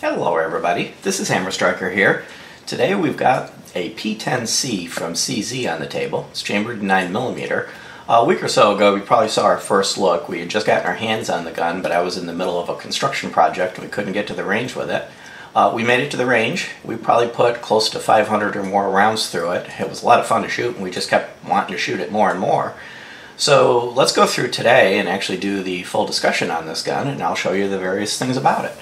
Hello everybody, this is Hammer Striker here. Today we've got a P-10C from CZ on the table. It's chambered 9mm. A week or so ago we probably saw our first look. We had just gotten our hands on the gun, but I was in the middle of a construction project and we couldn't get to the range with it. We made it to the range. We probably put close to 500 or more rounds through it. It was a lot of fun to shoot and we just kept wanting to shoot it more and more. So let's go through today and actually do the full discussion on this gun, and I'll show you the various things about it.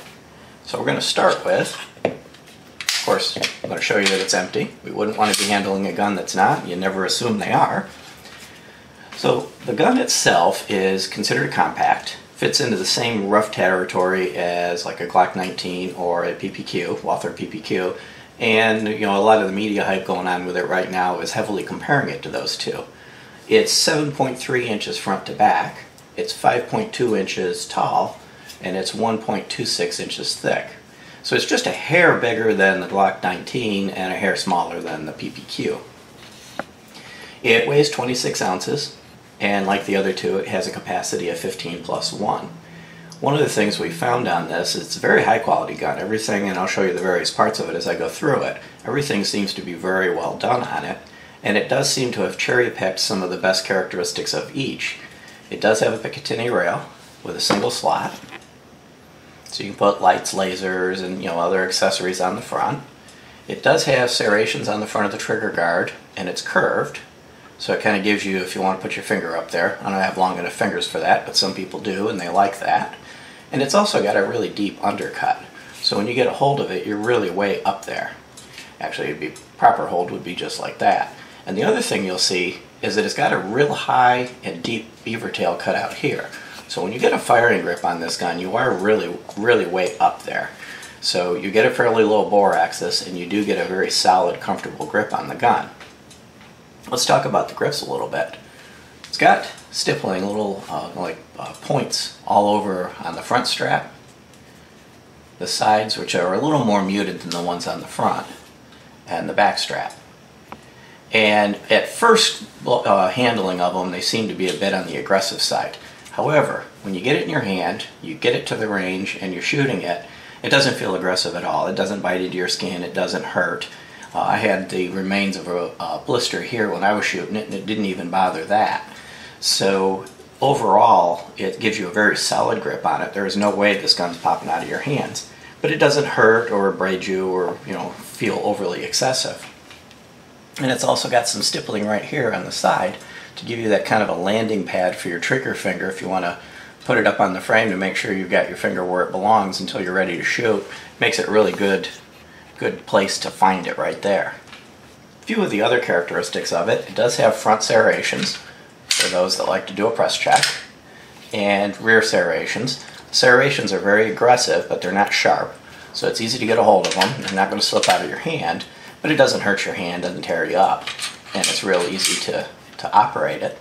So we're going to start with, of course, I'm going to show you that it's empty. We wouldn't want to be handling a gun that's not. You never assume they are. So the gun itself is considered compact. Fits into the same rough territory as like a Glock 19 or a PPQ, Walther PPQ. And a lot of the media hype going on with it right now is heavily comparing it to those two. It's 7.3 inches front to back. It's 5.2 inches tall. And it's 1.26 inches thick. So it's just a hair bigger than the Glock 19 and a hair smaller than the PPQ. It weighs 26 ounces, and like the other two, it has a capacity of 15+1. One of the things we found on this, it's a very high quality gun. Everything, and I'll show you the various parts of it as I go through it, everything seems to be very well done on it, and it does seem to have cherry-picked some of the best characteristics of each. It does have a Picatinny rail with a single slot. So you can put lights, lasers, and other accessories on the front. It does have serrations on the front of the trigger guard, and it's curved. So it kind of gives you, if you want to put your finger up there. I don't have long enough fingers for that, but some people do, and they like that. And it's also got a really deep undercut. So when you get a hold of it, you're really way up there. Actually, proper hold would be just like that. And the other thing you'll see is that it's got a real high and deep beaver tail cut out here. So when you get a firing grip on this gun, you are really way up there. So you get a fairly low bore axis, and you do get a very solid, comfortable grip on the gun. Let's talk about the grips a little bit. It's got stippling, little points all over on the front strap, the sides, which are a little more muted than the ones on the front, and the back strap. And at first handling of them, they seem to be a bit on the aggressive side. However, when you get it in your hand, you get it to the range, and you're shooting it, it doesn't feel aggressive at all. It doesn't bite into your skin. It doesn't hurt. I had the remains of a blister here when I was shooting it, and it didn't even bother that. So overall, it gives you a very solid grip on it. There is no way this gun's popping out of your hands. But it doesn't hurt or abrade you or feel overly excessive. And it's also got some stippling right here on the side to give you that kind of a landing pad for your trigger finger if you want to put it up on the frame to make sure you've got your finger where it belongs until you're ready to shoot. Makes it really good place to find it right there. A few of the other characteristics of it, it does have front serrations for those that like to do a press check, and rear serrations. Serrations are very aggressive, but they're not sharp, so it's easy to get a hold of them. They're not going to slip out of your hand, but it doesn't hurt your hand, doesn't tear you up, and it's real easy to operate it.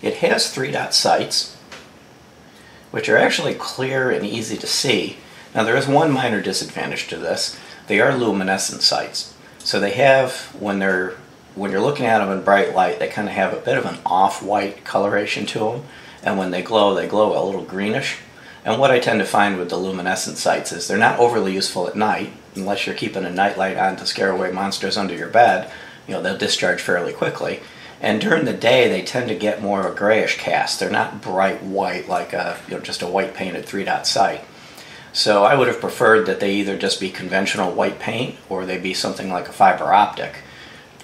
It has 3-dot sights, which are actually clear and easy to see. Now there is one minor disadvantage to this. They are luminescent sights. So they have, when you're looking at them in bright light, they kind of have a bit of an off-white coloration to them, and when they glow a little greenish. And what I tend to find with the luminescent sights is they're not overly useful at night, unless you're keeping a night light on to scare away monsters under your bed. They'll discharge fairly quickly. And during the day, they tend to get more of a grayish cast. They're not bright white like just a white painted 3-dot sight. So I would have preferred that they either just be conventional white paint or they be something like a fiber optic,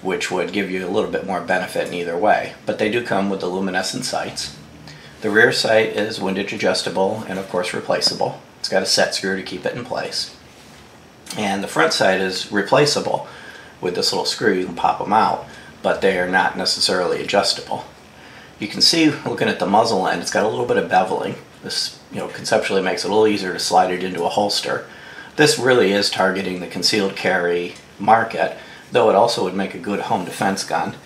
which would give you a little bit more benefit in either way. But they do come with the luminescent sights. The rear sight is windage adjustable and of course replaceable. It's got a set screw to keep it in place. And the front sight is replaceable with this little screw. You can pop them out, but they are not necessarily adjustable. You can see, looking at the muzzle end, it's got a little bit of beveling. This conceptually makes it a little easier to slide it into a holster. This really is targeting the concealed carry market, though it also would make a good home defense gun.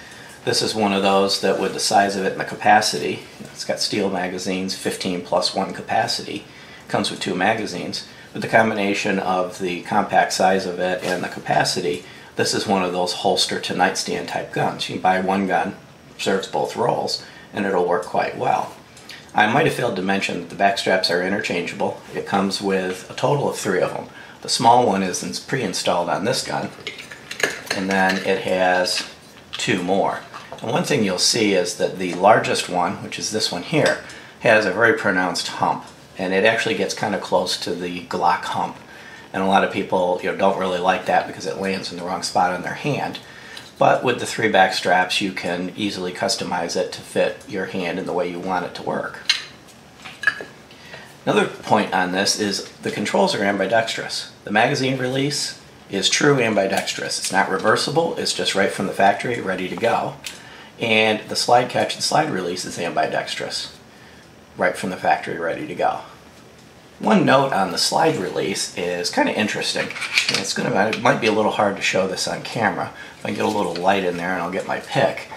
This is one of those that, with the size of it and the capacity, it's got steel magazines, 15+1 capacity, comes with 2 magazines. With the combination of the compact size of it and the capacity, this is one of those holster to nightstand type guns. You can buy one gun, serves both roles, and it'll work quite well. I might have failed to mention that the back straps are interchangeable. It comes with a total of 3 of them. The small one is pre-installed on this gun, and then it has 2 more. And one thing you'll see is that the largest one, which is this one here, has a very pronounced hump, and it actually gets kind of close to the Glock hump. And a lot of people don't really like that because it lands in the wrong spot on their hand. But with the 3 back straps, you can easily customize it to fit your hand in the way you want it to work. Another point on this is the controls are ambidextrous. The magazine release is true ambidextrous. It's not reversible, it's just right from the factory, ready to go. And the slide catch and slide release is ambidextrous, right from the factory, ready to go. One note on the slide release is kind of interesting. It might be a little hard to show this on camera. If I can get a little light in there and I'll get my pick.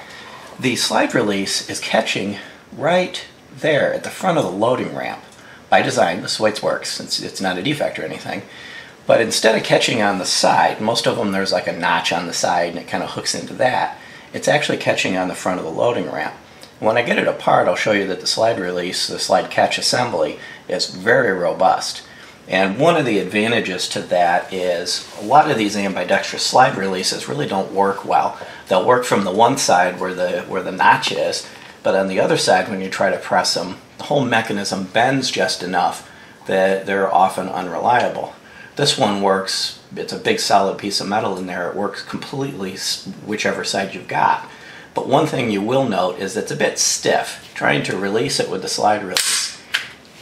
The slide release is catching right there at the front of the loading ramp. By design, this is the way it works. It's not a defect or anything. But instead of catching on the side, most of them there's like a notch on the side and it kind of hooks into that. It's actually catching on the front of the loading ramp. When I get it apart, I'll show you that the slide release, the slide catch assembly, is very robust. And one of the advantages to that is a lot of these ambidextrous slide releases really don't work well. They'll work from the one side where the notch is, but on the other side when you try to press them, the whole mechanism bends just enough that they're often unreliable. This one works, it's a big solid piece of metal in there, it works completely whichever side you've got. But one thing you will note is it's a bit stiff. Trying to release it with the slide release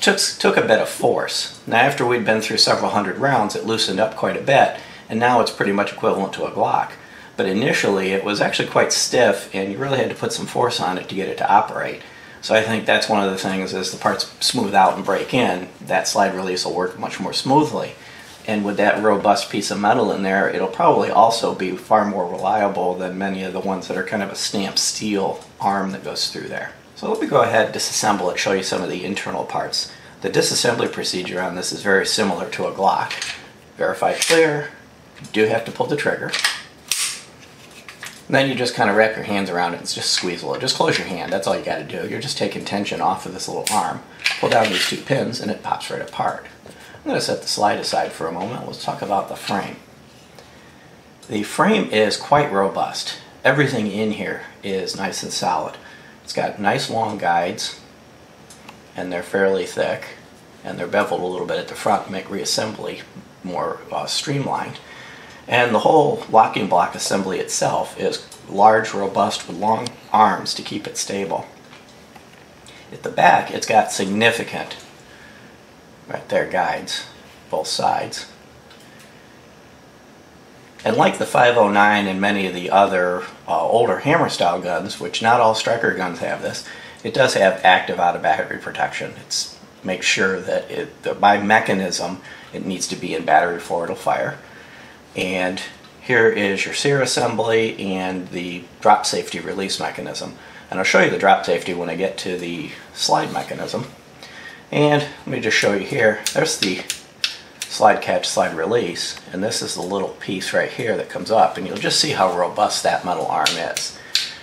took a bit of force. Now after we'd been through several hundred rounds, it loosened up quite a bit, and now it's pretty much equivalent to a Glock. But initially it was actually quite stiff, and you really had to put some force on it to get it to operate. So I think that's one of the things, as the parts smooth out and break in, that slide release will work much more smoothly. And with that robust piece of metal in there, it'll probably also be far more reliable than many of the ones that are kind of a stamped steel arm that goes through there. So let me go ahead, disassemble it, show you some of the internal parts. The disassembly procedure on this is very similar to a Glock. Verify clear, you do have to pull the trigger. And then you just kind of wrap your hands around it and just squeeze it. Just close your hand, that's all you got to do. You're just taking tension off of this little arm. Pull down these 2 pins and it pops right apart. I'm going to set the slide aside for a moment. Let's talk about the frame. The frame is quite robust. Everything in here is nice and solid. It's got nice long guides, and they're fairly thick, and they're beveled a little bit at the front to make reassembly more streamlined. And the whole locking block assembly itself is large, robust, with long arms to keep it stable. At the back, it's got significant, right there, guides, both sides. And like the 509 and many of the other older hammer style guns, which not all striker guns have this, it does have active out of battery protection. It's make sure that by mechanism it needs to be in battery before it'll fire. And here is your sear assembly and the drop safety release mechanism. And I'll show you the drop safety when I get to the slide mechanism. And let me just show you here, there's the slide catch, slide release, and this is the little piece right here that comes up, and you'll just see how robust that metal arm is.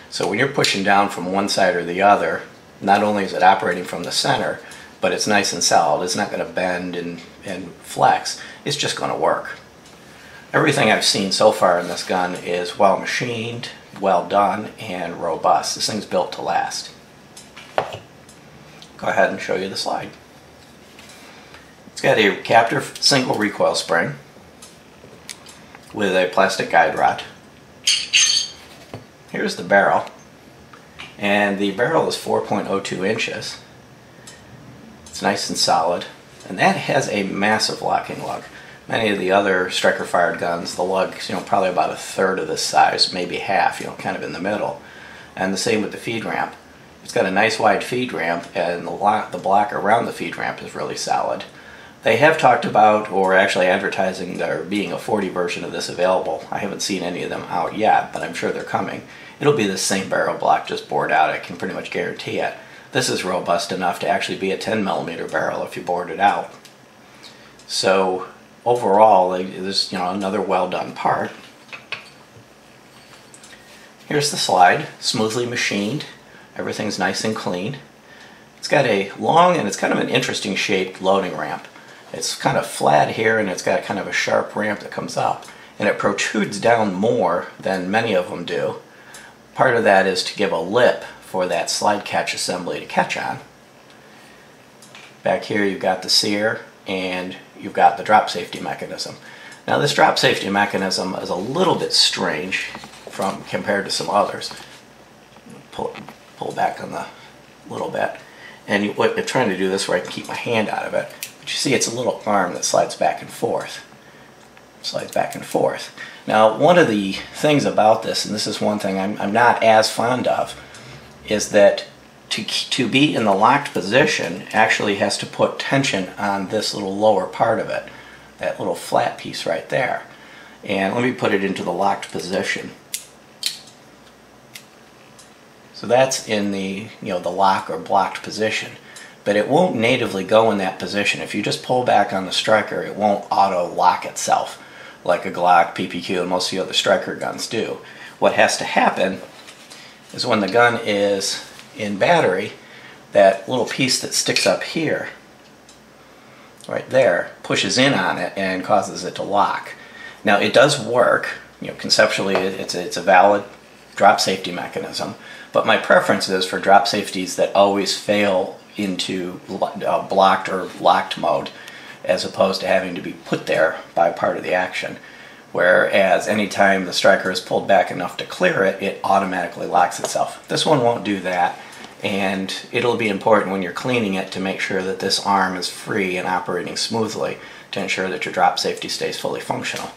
So when you're pushing down from one side or the other, not only is it operating from the center, but it's nice and solid. It's not going to bend and flex. It's just going to work. Everything I've seen so far in this gun is well machined, well done, and robust. This thing's built to last. Go ahead and show you the slide. It's got a captive single recoil spring with a plastic guide rod. Here's the barrel, and the barrel is 4.02 inches. It's nice and solid, and that has a massive locking lug. Many of the other striker fired guns, the lug's probably about 1/3 of this size, maybe half, kind of in the middle. And the same with the feed ramp. It's got a nice wide feed ramp, and the block around the feed ramp is really solid. They have talked about, or actually advertising, there being a 40 version of this available. I haven't seen any of them out yet, but I'm sure they're coming. It'll be the same barrel block, just bored out, I can pretty much guarantee it. This is robust enough to actually be a 10mm barrel if you bored it out. So overall, this another well done part. Here's the slide, smoothly machined. Everything's nice and clean. It's got a long, and it's kind of an interesting shaped loading ramp. It's kind of flat here, and it's got kind of a sharp ramp that comes up, and it protrudes down more than many of them do. Part of that is to give a lip for that slide catch assembly to catch on. Back here you've got the sear, and you've got the drop safety mechanism. Now this drop safety mechanism is a little bit strange compared to some others. Pull back on the little bit, and what I'm trying to do this where I can keep my hand out of it. But you see it's a little arm that slides back and forth. Slides back and forth. Now one of the things about this, and this is one thing I'm not as fond of, is that to be in the locked position actually has to put tension on this little lower part of it, that little flat piece right there. And let me put it into the locked position. So that's in the the lock or blocked position, but it won't natively go in that position. If you just pull back on the striker, it won't auto lock itself like a Glock, PPQ, and most of the other striker guns do. What has to happen is when the gun is in battery, that little piece that sticks up here, right there, pushes in on it and causes it to lock. Now it does work. Conceptually, it's a valid drop safety mechanism. But my preference is for drop safeties that always fail into blocked or locked mode, as opposed to having to be put there by part of the action. Whereas anytime the striker is pulled back enough to clear it, it automatically locks itself. This one won't do that, and it'll be important when you're cleaning it to make sure that this arm is free and operating smoothly to ensure that your drop safety stays fully functional.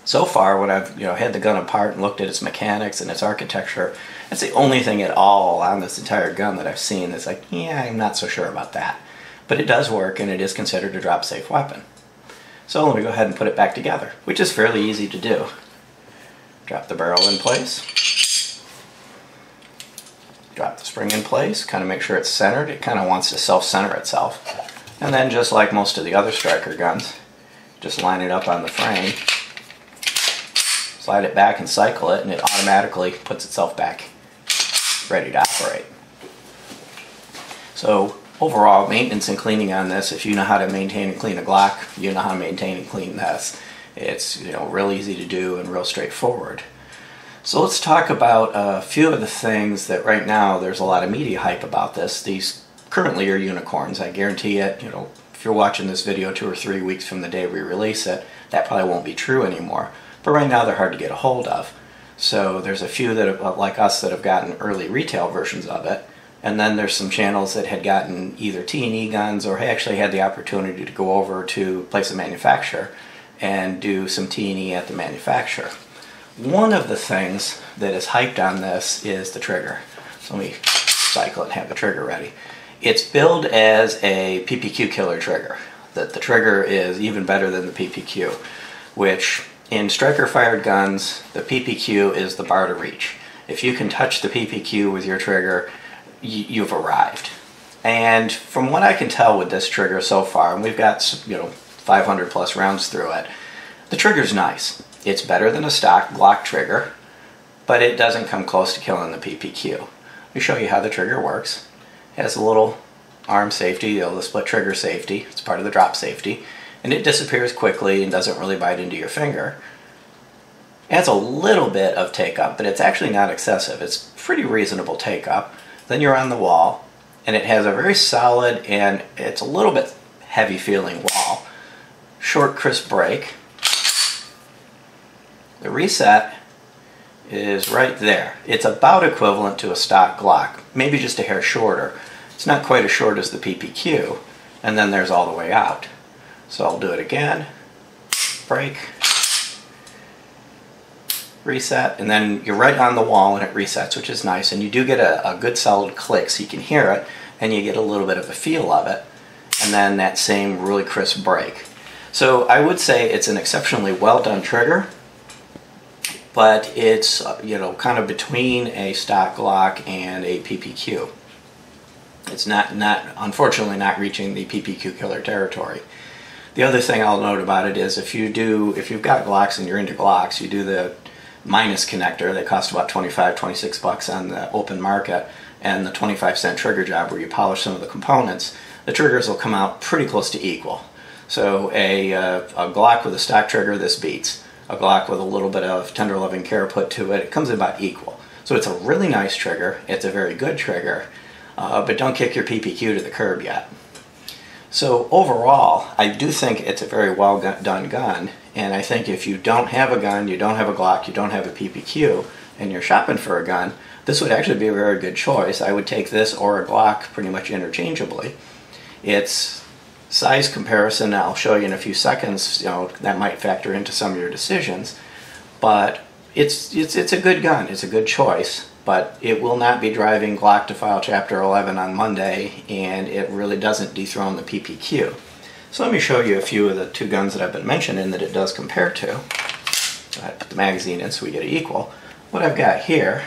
So far, when I've had the gun apart and looked at its mechanics and its architecture, that's the only thing at all on this entire gun that I've seen that's like, yeah, I'm not so sure about that. But it does work, and it is considered a drop-safe weapon. So let me go ahead and put it back together, which is fairly easy to do. Drop the barrel in place. Drop the spring in place, kind of make sure it's centered. It kind of wants to self-center itself. And then just like most of the other striker guns, just line it up on the frame. Slide it back and cycle it, and it automatically puts itself back ready to operate. So overall, maintenance and cleaning on this, if you know how to maintain and clean a Glock, you know how to maintain and clean this. It's real easy to do and real straightforward. So let's talk about a few of the things that right now there's a lot of media hype about this. These currently are unicorns. I guarantee it. If you're watching this video 2 or 3 weeks from the day we release it, that probably won't be true anymore. But right now they're hard to get a hold of. So there's a few that have, like us, that have gotten early retail versions of it. And then there's some channels that had gotten either T&E guns or actually had the opportunity to go over to place of manufacture and do some T&E at the manufacturer. One of the things that is hyped on this is the trigger. So let me cycle it and have the trigger ready. It's billed as a PPQ Killer Trigger. That the trigger is even better than the PPQ, which in striker-fired guns, the PPQ is the bar to reach. If you can touch the PPQ with your trigger, you've arrived. And from what I can tell with this trigger so far, and we've got 500 plus rounds through it, the trigger's nice. It's better than a stock Glock trigger, but it doesn't come close to killing the PPQ. Let me show you how the trigger works. It has a little arm safety, the split trigger safety. It's part of the drop safety. And it disappears quickly and doesn't really bite into your finger. It has a little bit of take-up, but it's actually not excessive. It's pretty reasonable take-up. Then you're on the wall, and it has a very solid, and it's a little bit heavy-feeling wall. Short, crisp break. The reset is right there. It's about equivalent to a stock Glock, maybe just a hair shorter. It's not quite as short as the PPQ, and then there's all the way out. So I'll do it again, break, reset, and then you're right on the wall and it resets, which is nice. And you do get a good solid click so you can hear it, and you get a little bit of a feel of it, and then that same really crisp break. So I would say it's an exceptionally well done trigger, but it's kind of between a stock Glock and a PPQ. It's unfortunately not reaching the PPQ killer territory. The other thing I'll note about it is if you've got Glocks and you're into Glocks, you do the minus connector. They cost about 25, 26 bucks on the open market, and the 25-cent trigger job where you polish some of the components, the triggers will come out pretty close to equal. So a Glock with a stock trigger, this beats. A Glock with a little bit of tender loving care put to it, it comes in about equal. So it's a really nice trigger, it's a very good trigger, but don't kick your PPQ to the curb yet. So overall, I do think it's a very well done gun, and I think if you don't have a gun, you don't have a Glock, you don't have a PPQ, and you're shopping for a gun, this would actually be a very good choice. I would take this or a Glock pretty much interchangeably. It's size comparison, I'll show you in a few seconds, that might factor into some of your decisions, but it's a good gun, it's a good choice, but it will not be driving Glock to file Chapter 11 on Monday, and it really doesn't dethrone the PPQ. So let me show you a few of the two guns that I've been mentioning that it does compare to. I put the magazine in so we get it equal. What I've got here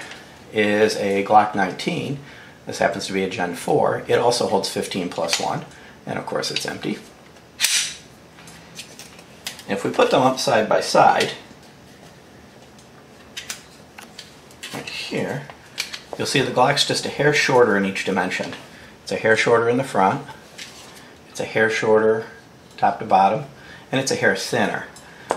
is a Glock 19. This happens to be a Gen 4. It also holds 15+1, and of course it's empty. And if we put them up side by side, right here, you'll see the Glock's just a hair shorter in each dimension. It's a hair shorter in the front, it's a hair shorter top to bottom, and it's a hair thinner.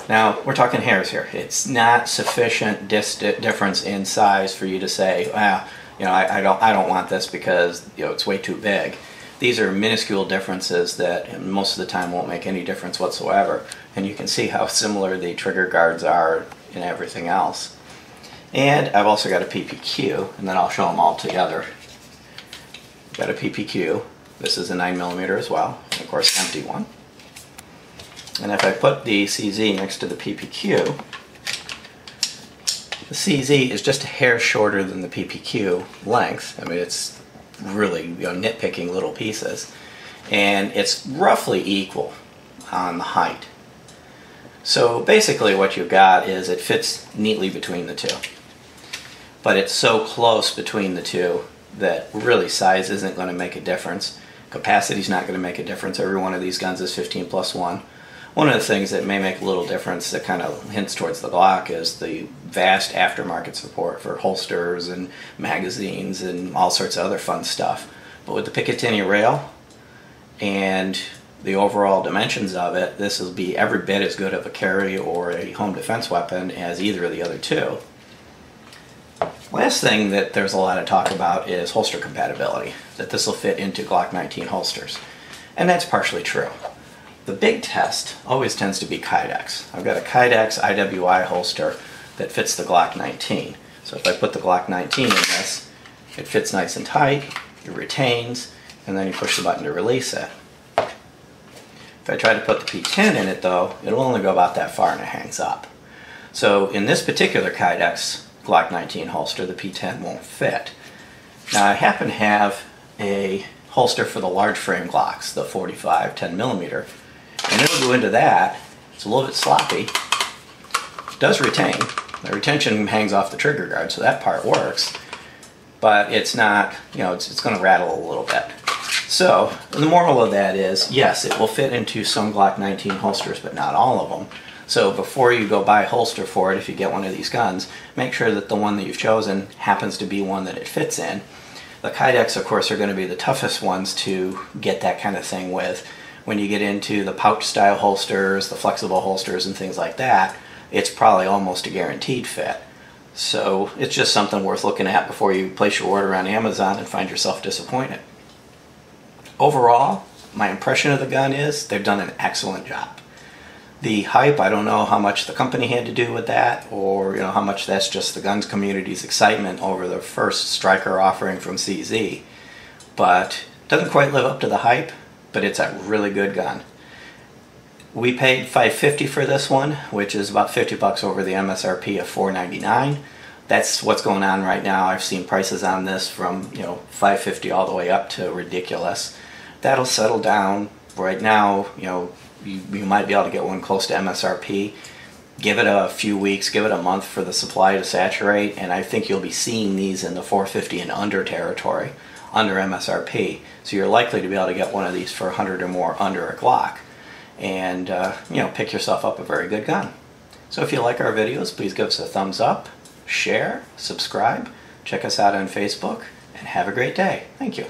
Now, we're talking hairs here. It's not sufficient difference in size for you to say, well, I don't want this because it's way too big. These are minuscule differences that most of the time won't make any difference whatsoever, and you can see how similar the trigger guards are in everything else. And I've also got a PPQ, and then I'll show them all together. Got a PPQ. This is a 9mm as well, and of course empty one. And if I put the CZ next to the PPQ, the CZ is just a hair shorter than the PPQ length. I mean, it's really nitpicking little pieces, and it's roughly equal on the height. So basically what you've got is it fits neatly between the two, but it's so close between the two that really size isn't going to make a difference. Capacity's not going to make a difference. Every one of these guns is 15+1. One of the things that may make a little difference that kind of hints towards the Glock is the vast aftermarket support for holsters and magazines and all sorts of other fun stuff. But with the Picatinny rail and the overall dimensions of it, this will be every bit as good of a carry or a home defense weapon as either of the other two. Last thing that there's a lot of talk about is holster compatibility, that this will fit into Glock 19 holsters. And that's partially true. The big test always tends to be Kydex. I've got a Kydex IWI holster that fits the Glock 19. So if I put the Glock 19 in this, it fits nice and tight, it retains, and then you push the button to release it. If I try to put the P10 in it though, it'll only go about that far and it hangs up. So in this particular Kydex Glock 19 holster, the P10 won't fit. Now I happen to have a holster for the large frame Glocks, the 45 10mm, and it'll go into that. It's a little bit sloppy. It does retain. The retention hangs off the trigger guard, so that part works, but it's not, it's going to rattle a little bit. So the moral of that is, yes, it will fit into some Glock 19 holsters, but not all of them. So before you go buy a holster for it, if you get one of these guns, make sure that the one that you've chosen happens to be one that it fits in. The Kydex, of course, are going to be the toughest ones to get that kind of thing with. When you get into the pouch style holsters, the flexible holsters and things like that, it's probably almost a guaranteed fit. So it's just something worth looking at before you place your order on Amazon and find yourself disappointed. Overall, my impression of the gun is they've done an excellent job. The hype, I don't know how much the company had to do with that, or how much that's just the guns community's excitement over the first striker offering from CZ. But it doesn't quite live up to the hype, but it's a really good gun. We paid $550 for this one, which is about $50 over the MSRP of $499. That's what's going on right now. I've seen prices on this from $550 all the way up to ridiculous. That'll settle down. Right now, you might be able to get one close to MSRP. Give it a few weeks, give it a month for the supply to saturate, and I think you'll be seeing these in the $450 and under territory, under MSRP. So you're likely to be able to get one of these for $100 or more under a Glock, and pick yourself up a very good gun. So if you like our videos, please give us a thumbs up, share, subscribe, check us out on Facebook, and have a great day. Thank you.